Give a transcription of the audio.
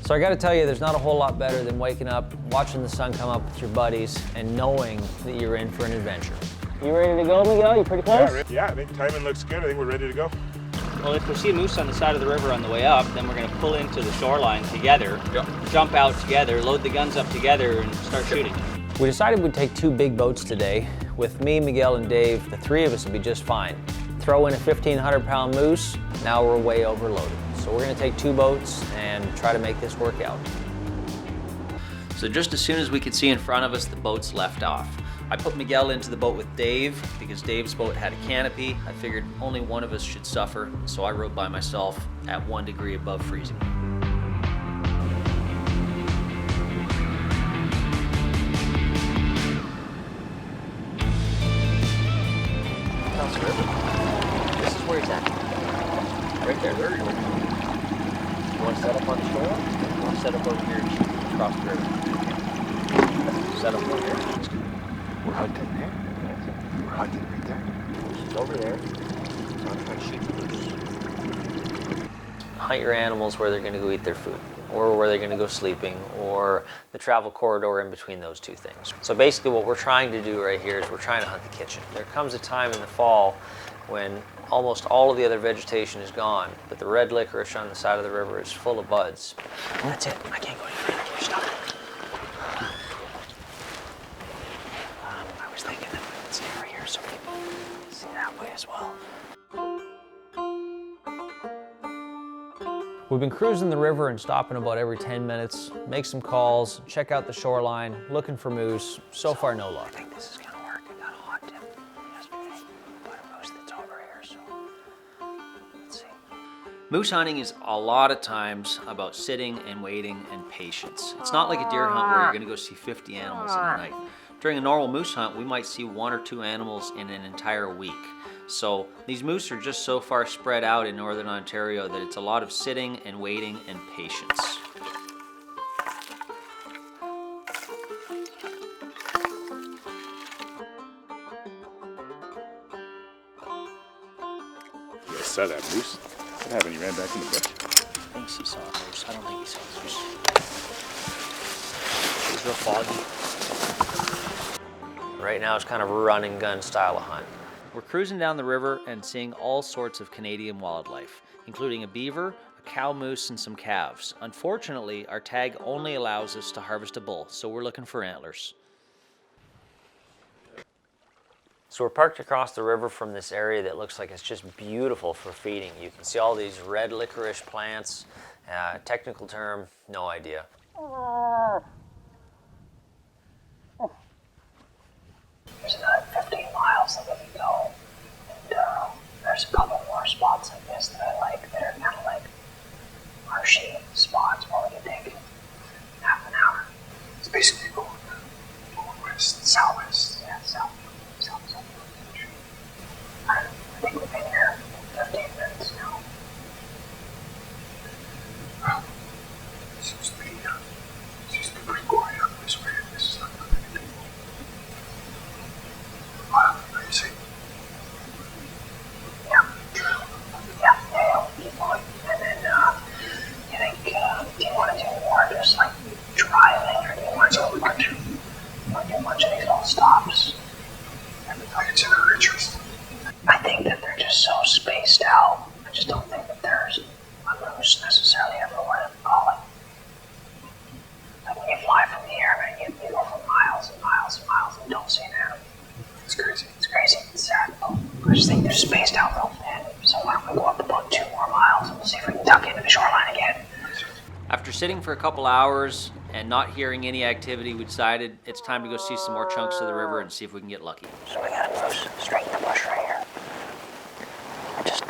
So I gotta tell you, there's not a whole lot better than waking up, watching the sun come up with your buddies, and knowing that you're in for an adventure. You ready to go, Miguel? You pretty close? Yeah, I think timing looks good. I think we're ready to go. Well, if we see a moose on the side of the river on the way up, then we're going to pull into the shoreline together, jump out together, load the guns up together, and start shooting. We decided we'd take 2 big boats today. With me, Miguel, and Dave, the 3 of us would be just fine. Throw in a 1,500-pound moose, now we're way overloaded. So we're going to take 2 boats and try to make this work out. So just as soon as we could see in front of us, the boats left off. I put Miguel into the boat with Dave because Dave's boat had a canopy. I figured only one of us should suffer, so I rode by myself at 1 degree above freezing. Cross the river. This is where he's at. Right there. There you go. You want to set up on the shore? You want to set up over here and shoot across the river? Set up over here. We're hunting there. We're hunting right there. She's over there. I'm trying to shoot the moose. Hunt your animals where they're going to go eat their food, or where they're going to go sleeping, or the travel corridor in between those 2 things. So basically what we're trying to do right here is we're trying to hunt the kitchen. There comes a time in the fall when almost all of the other vegetation is gone, but the red licorice on the side of the river is full of buds. And that's it. I can't go any further. You're stuck. I was thinking that we would see over here so people see that way as well. We've been cruising the river and stopping about every 10 minutes, make some calls, check out the shoreline, looking for moose. So far, no luck. I think this is gonna work. I got a hot tip yesterday about a moose that's over here, so let's see. Moose hunting is a lot of times about sitting and waiting and patience. It's not like a deer hunt where you're gonna go see 50 animals in a night. During a normal moose hunt, we might see 1 or 2 animals in an entire week. So these moose are just so far spread out in northern Ontario that it's a lot of sitting and waiting and patience. You saw that moose? What happened? He ran back in the bush? I think he saw a moose. I don't think he saw a moose. It's real foggy. Right now it's kind of a run and gun style of hunt. We're cruising down the river and seeing all sorts of Canadian wildlife, including a beaver, a cow moose, and some calves. Unfortunately, our tag only allows us to harvest a bull, so we're looking for antlers. So we're parked across the river from this area that looks like it's just beautiful for feeding. You can see all these red licorice plants. Technical term, no idea. There's another 15 miles that we can go, and there's a couple more spots like this that I like, that are kind of like marshy spots where we can take half an hour. It's basically going west, southwest. Yeah, south. I think we've been here 15 minutes now. Well, seems to be pretty quiet up this way. This is not many people. What are you saying? Yeah. Keep going. And then, you think, do you want to do more just like driving, or do you want to do a bunch of these little stops? I think it's very interesting. I think that they're just so spaced out. I just don't think that there's a moose necessarily everywhere to call it. Like when you fly from the air, man, you go for miles and miles and miles and don't see an animal. It's crazy. It's crazy. It's sad. I just think they're spaced out real thin. So why don't we go up about 2 more miles and we'll see if we can duck into the shoreline again. After sitting for a couple hours and not hearing any activity, we decided it's time to go see some more chunks of the river and see if we can get lucky. So we gotta move straight in the bush right here. Just